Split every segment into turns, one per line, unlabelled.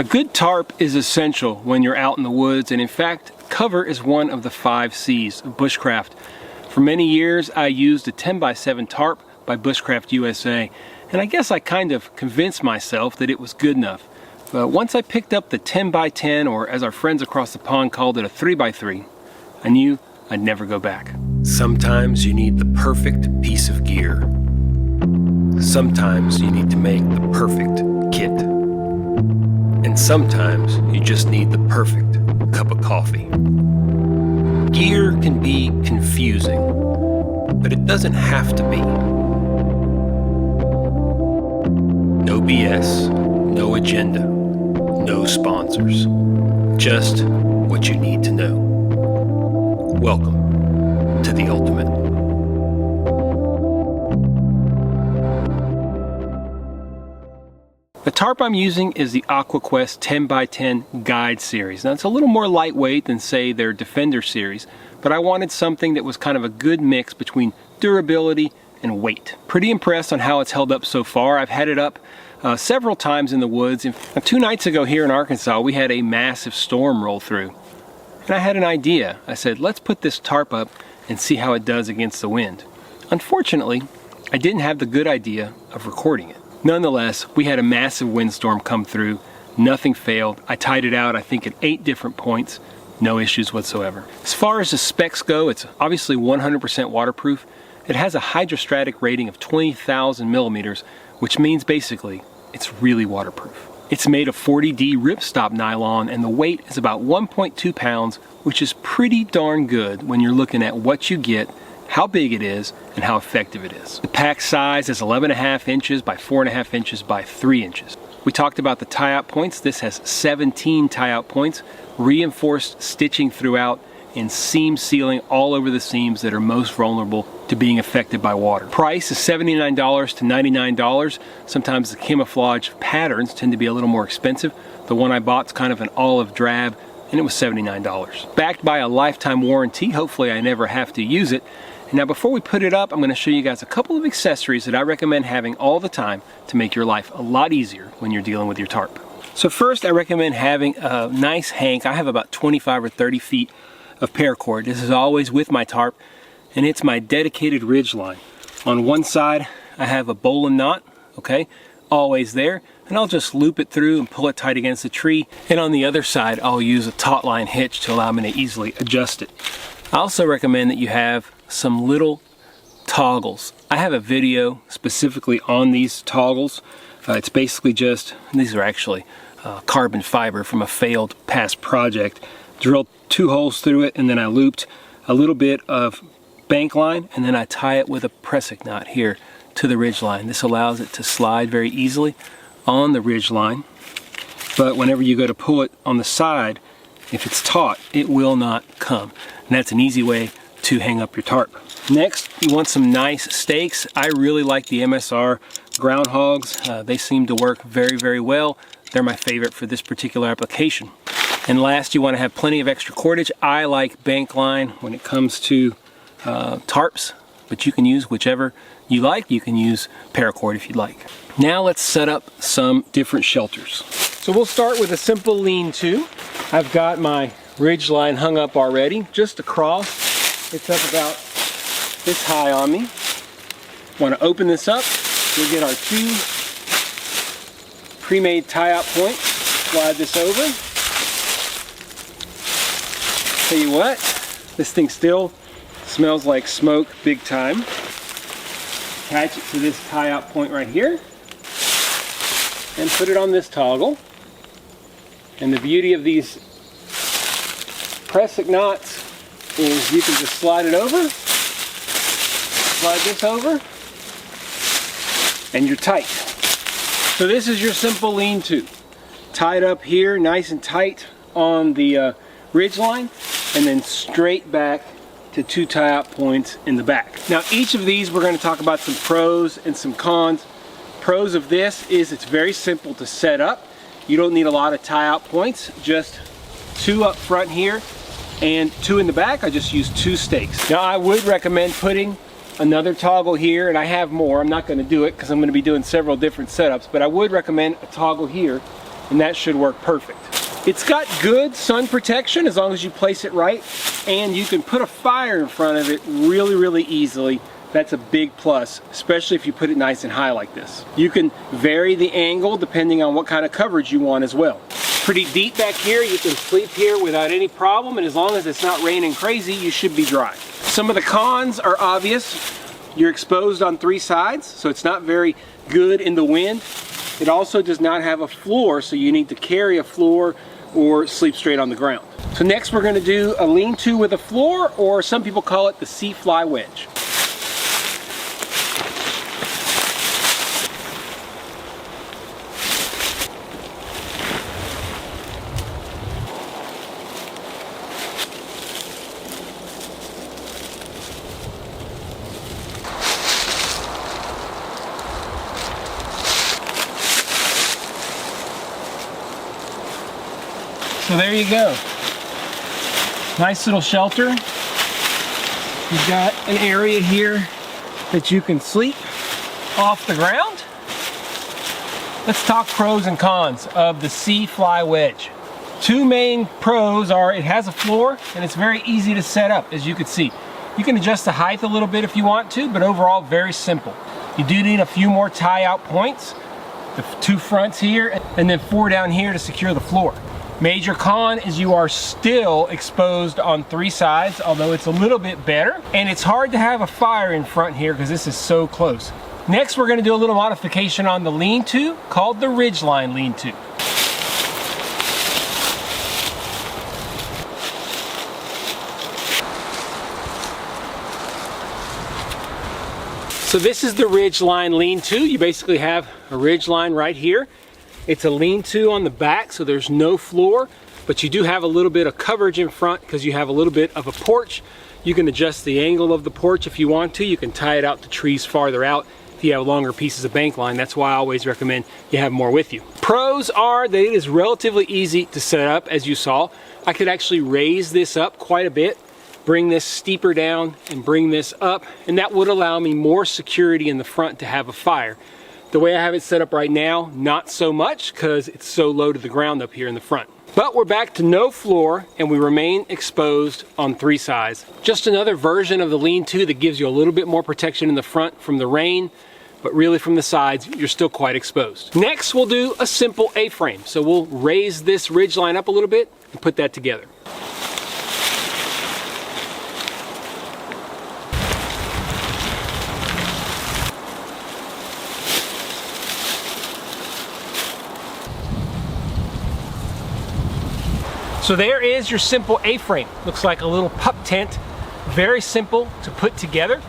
A good tarp is essential when you're out in the woods, and in fact, cover is one of the 5 C's of bushcraft. For many years, I used a 10x7 tarp by Bushcraft USA, and I guess I kind of convinced myself that it was good enough. But once I picked up the 10x10, or as our friends across the pond called it, a 3x3, I knew I'd never go back. Sometimes you need the perfect piece of gear. Sometimes you need to make the perfect kit. And sometimes you just need the perfect cup of coffee. Gear can be confusing, but it doesn't have to be. No BS, no agenda, no sponsors. Just what you need to know. Welcome to the Ultimate. The tarp I'm using is the AquaQuest 10x10 Guide series. Now it's a little more lightweight than say their Defender series, but I wanted something that was kind of a good mix between durability and weight. Pretty impressed on how it's held up so far. I've had it up several times in the woods. And 2 nights ago here in Arkansas, we had a massive storm roll through. And I had an idea. I said, let's put this tarp up and see how it does against the wind. Unfortunately, I didn't have the good idea of recording it. Nonetheless, we had a massive windstorm come through. Nothing failed. I tied it out, I think, at 8 different points. No issues whatsoever. As far as the specs go, it's obviously 100% waterproof. It has a hydrostatic rating of 20,000 millimeters, which means basically it's really waterproof. It's made of 40D ripstop nylon, and the weight is about 1.2 pounds, which is pretty darn good when you're looking at what you get, how big it is, and how effective it is. The pack size is 11.5 inches by 4.5 inches by 3 inches. We talked about the tie-out points. This has 17 tie-out points, reinforced stitching throughout, and seam sealing all over the seams that are most vulnerable to being affected by water. Price is $79 to $99. Sometimes the camouflage patterns tend to be a little more expensive. The one I bought is kind of an olive drab, and it was $79. Backed by a lifetime warranty. Hopefully I never have to use it. Now before we put it up, I'm going to show you guys a couple of accessories that I recommend having all the time to make your life a lot easier when you're dealing with your tarp. So first, I recommend having a nice hank. I have about 25 or 30 feet of paracord. This is always with my tarp, and it's my dedicated Ridgeline. On one side, I have a bowline knot, okay, always there, and I'll just loop it through and pull it tight against the tree. And on the other side, I'll use a taut line hitch to allow me to easily adjust it. I also recommend that you have some little toggles. I have a video specifically on these toggles. It's basically just, these are actually carbon fiber from a failed past project. Drilled 2 holes through it, and then I looped a little bit of bank line, and then I tie it with a pressing knot here to the ridge line. This allows it to slide very easily on the ridge line, but whenever you go to pull it on the side, if it's taut, it will not come. And that's an easy way to hang up your tarp. Next, you want some nice stakes. I really like the MSR groundhogs. They seem to work very, very well. They're my favorite for this particular application. And last, you want to have plenty of extra cordage. I like bank line when it comes to tarps, but you can use whichever you like. You can use paracord if you'd like. Now let's set up some different shelters. So we'll start with a simple lean-to. I've got my Ridgeline hung up already, just across. It's up about this high on me. Want to open this up. We'll get our 2 pre-made tie-out points. Slide this over. Tell you what, this thing still smells like smoke big time. Attach it to this tie-out point right here and put it on this toggle. And the beauty of these pressing knots is you can just slide it over, slide this over, and you're tight. So this is your simple lean-to. Tied up here nice and tight on the ridge line, and then straight back to 2 tie-out points in the back. Now each of these we're going to talk about some pros and some cons. Pros of this is it's very simple to set up. You don't need a lot of tie-out points, just 2 up front here and 2 in the back. I just use 2 stakes. Now I would recommend putting another toggle here, and I have more. I'm not going to do it because I'm going to be doing several different setups, but I would recommend a toggle here and that should work perfect. It's got good sun protection as long as you place it right, and you can put a fire in front of it really easily. That's a big plus, especially if you put it nice and high like this. You can vary the angle depending on what kind of coverage you want as well. Pretty deep back here, you can sleep here without any problem, and as long as it's not raining crazy, you should be dry. Some of the cons are obvious. You're exposed on 3 sides, so it's not very good in the wind. It also does not have a floor, so you need to carry a floor or sleep straight on the ground. So next we're going to do a lean-to with a floor, or some people call it the sea fly wedge. So there you go. Nice little shelter. You've got an area here that you can sleep off the ground. Let's talk pros and cons of the sea fly wedge. 2 main pros are it has a floor and it's very easy to set up, as you can see. You can adjust the height a little bit if you want to, but overall very simple. You do need a few more tie-out points, the 2 fronts here and then 4 down here to secure the floor. Major con is you are still exposed on 3 sides, although it's a little bit better. And it's hard to have a fire in front here because this is so close. Next, we're going to do a little modification on the lean-to called the Ridgeline lean-to. So this is the Ridgeline lean-to. You basically have a ridgeline right here. It's a lean-to on the back, so there's no floor, but you do have a little bit of coverage in front because you have a little bit of a porch. You can adjust the angle of the porch if you want to. You can tie it out to trees farther out if you have longer pieces of bank line. That's why I always recommend you have more with you. Pros are that it is relatively easy to set up, as you saw. I could actually raise this up quite a bit, bring this steeper down and bring this up, and that would allow me more security in the front to have a fire. The way I have it set up right now, not so much because it's so low to the ground up here in the front. But we're back to no floor and we remain exposed on 3 sides. Just another version of the lean-to that gives you a little bit more protection in the front from the rain, but really from the sides, you're still quite exposed. Next, we'll do a simple A-frame. So we'll raise this ridge line up a little bit and put that together. So there is your simple A-frame. Looks like a little pup tent. Very simple to put together.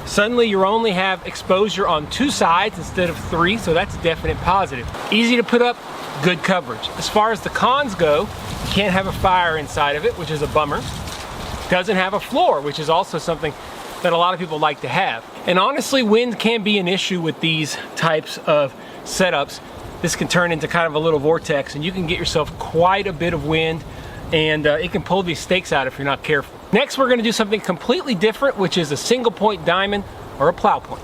Suddenly you only have exposure on 2 sides instead of 3, so that's a definite positive. Easy to put up, good coverage. As far as the cons go, you can't have a fire inside of it, which is a bummer. Doesn't have a floor, which is also something that a lot of people like to have. And honestly, wind can be an issue with these types of setups. This can turn into kind of a little vortex and you can get yourself quite a bit of wind, and it can pull these stakes out if you're not careful. Next, we're going to do something completely different, which is a single point diamond or a plow point.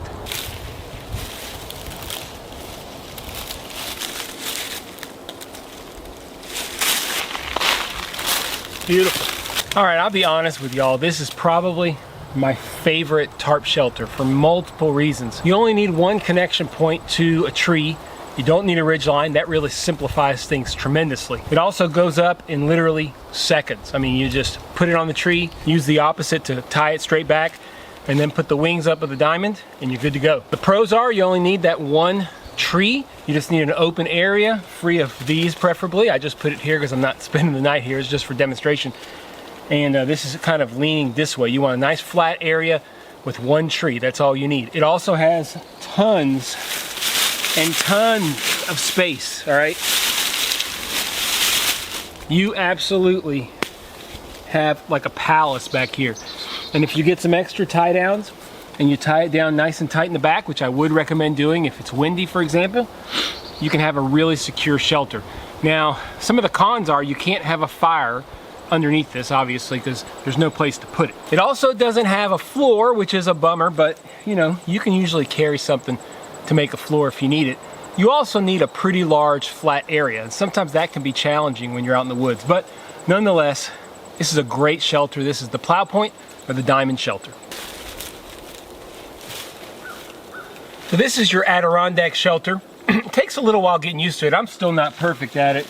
Beautiful. All right, I'll be honest with y'all, this is probably my favorite tarp shelter for multiple reasons. You only need 1 connection point to a tree. You don't need a ridge line. That really simplifies things tremendously. It also goes up in literally seconds. I mean, you just put it on the tree, use the opposite to tie it straight back, and then put the wings up of the diamond, and you're good to go. The pros are you only need that 1 tree. You just need an open area, free of these preferably. I just put it here because I'm not spending the night here. It's just for demonstration. And this is kind of leaning this way. You want a nice flat area with 1 tree. That's all you need. It also has tons and tons of space, all right? You absolutely have like a palace back here. And if you get some extra tie downs and you tie it down nice and tight in the back, which I would recommend doing if it's windy, for example, you can have a really secure shelter. Now, some of the cons are you can't have a fire underneath this, obviously, because there's no place to put it. It also doesn't have a floor, which is a bummer, but you know, you can usually carry something to make a floor if you need it. You also need a pretty large flat area, and sometimes that can be challenging when you're out in the woods. But nonetheless, this is a great shelter. This is the Plow Point or the Diamond Shelter. So this is your Adirondack shelter. It takes a little while getting used to it. I'm still not perfect at it.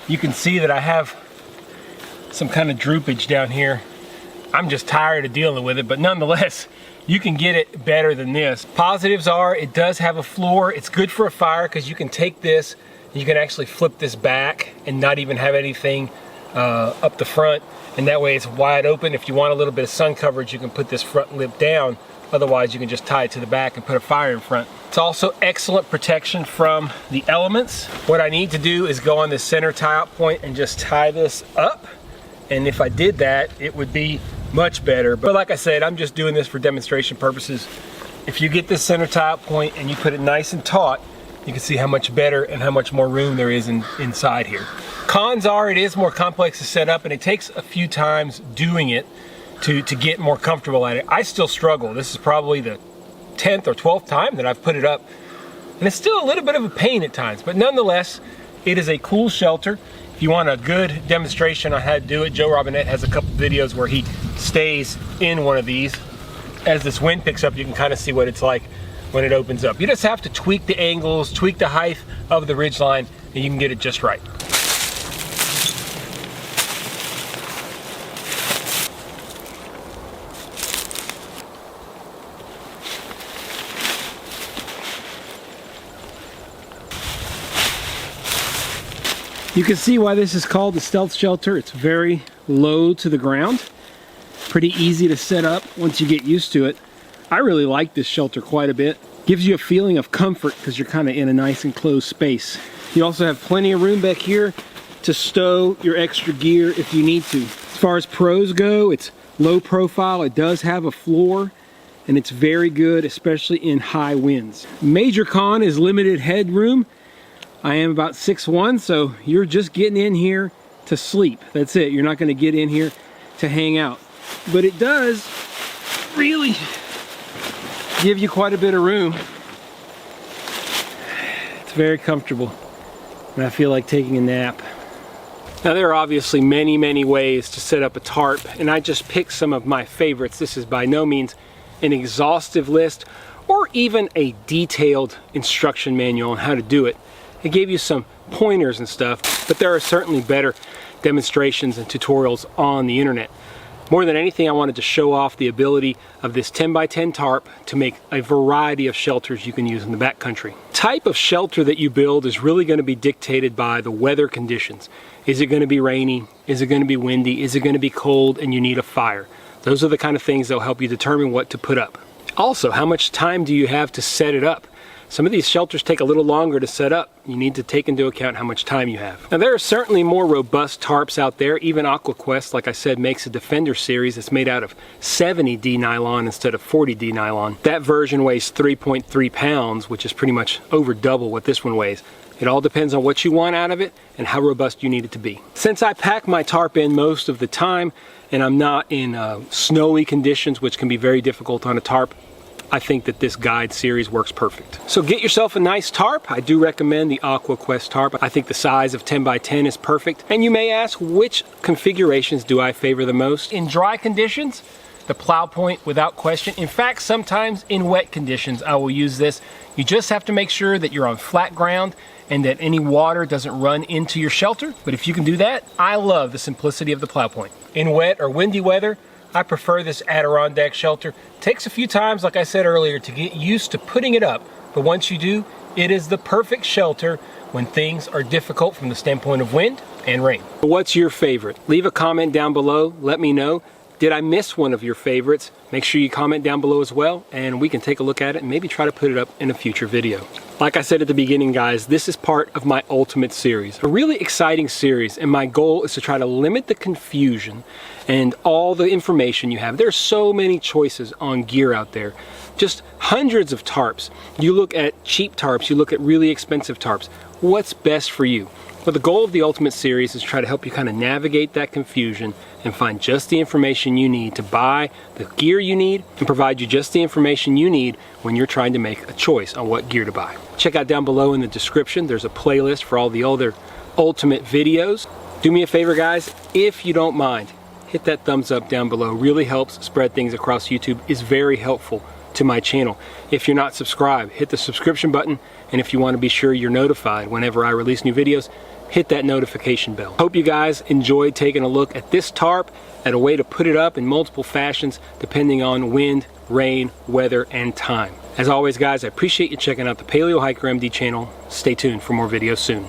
You can see that I have some kind of droopage down here. I'm just tired of dealing with it, but nonetheless, you can get it better than this. Positives are it does have a floor. It's good for a fire because you can take this, you can actually flip this back and not even have anything up the front, and that way it's wide open. If you want a little bit of sun coverage, you can put this front lip down. Otherwise, you can just tie it to the back and put a fire in front. It's also excellent protection from the elements. What I need to do is go on this center tie-out point and just tie this up. And if I did that, it would be much better. But like I said, I'm just doing this for demonstration purposes. If you get this center tie-out point and you put it nice and taut, you can see how much better and how much more room there is inside here. Cons are it is more complex to set up, and it takes a few times doing it to get more comfortable at it. I still struggle. This is probably the 10th or 12th time that I've put it up, and it's still a little bit of a pain at times, but nonetheless, it is a cool shelter. If you want a good demonstration on how to do it, Joe Robinette has a couple videos where he stays in one of these. As this wind picks up, you can kind of see what it's like when it opens up. You just have to tweak the angles, tweak the height of the ridgeline, and you can get it just right. You can see why this is called the stealth shelter. It's very low to the ground. Pretty easy to set up once you get used to it. I really like this shelter quite a bit. Gives you a feeling of comfort because you're kind of in a nice enclosed space. You also have plenty of room back here to stow your extra gear if you need to. As far as pros go, it's low profile. It does have a floor, and it's very good, especially in high winds. Major con is limited headroom. I am about 6'1", so you're just getting in here to sleep. That's it. You're not going to get in here to hang out. But it does really give you quite a bit of room. It's very comfortable, and I feel like taking a nap. Now, there are obviously many, many ways to set up a tarp, and I just picked some of my favorites. This is by no means an exhaustive list or even a detailed instruction manual on how to do it. It gave you some pointers and stuff, but there are certainly better demonstrations and tutorials on the internet. More than anything, I wanted to show off the ability of this 10x10 tarp to make a variety of shelters you can use in the backcountry. Type of shelter that you build is really going to be dictated by the weather conditions. Is it going to be rainy? Is it going to be windy? Is it going to be cold and you need a fire? Those are the kind of things that will help you determine what to put up. Also, how much time do you have to set it up? Some of these shelters take a little longer to set up. You need to take into account how much time you have. Now, there are certainly more robust tarps out there. Even AquaQuest, like I said, makes a Defender series that's made out of 70D nylon instead of 40D nylon. That version weighs 3.3 pounds, which is pretty much over double what this one weighs. It all depends on what you want out of it and how robust you need it to be. Since I pack my tarp in most of the time and I'm not in snowy conditions, which can be very difficult on a tarp, I think that this guide series works perfect. So get yourself a nice tarp. I do recommend the AquaQuest tarp. I think the size of 10x10 is perfect. And you may ask, which configurations do I favor the most? In dry conditions, the Plow Point without question. In fact, sometimes in wet conditions, I will use this. You just have to make sure that you're on flat ground and that any water doesn't run into your shelter. But if you can do that, I love the simplicity of the Plow Point. In wet or windy weather, I prefer this Adirondack shelter. Takes a few times, like I said earlier, to get used to putting it up, but once you do, it is the perfect shelter when things are difficult from the standpoint of wind and rain. What's your favorite? Leave a comment down below, let me know. Did I miss one of your favorites? Make sure you comment down below as well, and we can take a look at it and maybe try to put it up in a future video. Like I said at the beginning, guys, this is part of my ultimate series. A really exciting series, and my goal is to try to limit the confusion and all the information you have. There's so many choices on gear out there. Just hundreds of tarps. You look at cheap tarps, you look at really expensive tarps. What's best for you? Well, the goal of the Ultimate Series is to try to help you kind of navigate that confusion and find just the information you need to buy the gear you need and provide you just the information you need when you're trying to make a choice on what gear to buy. Check out down below in the description, there's a playlist for all the other Ultimate videos. Do me a favor, guys, if you don't mind, hit that thumbs up down below. Really helps spread things across YouTube. Is very helpful to my channel. If you're not subscribed, hit the subscription button, and if you want to be sure you're notified whenever I release new videos, hit that notification bell. Hope you guys enjoyed taking a look at this tarp, at a way to put it up in multiple fashions depending on wind, rain, weather, and time. As always, guys, I appreciate you checking out the Paleo Hiker MD channel. Stay tuned for more videos soon.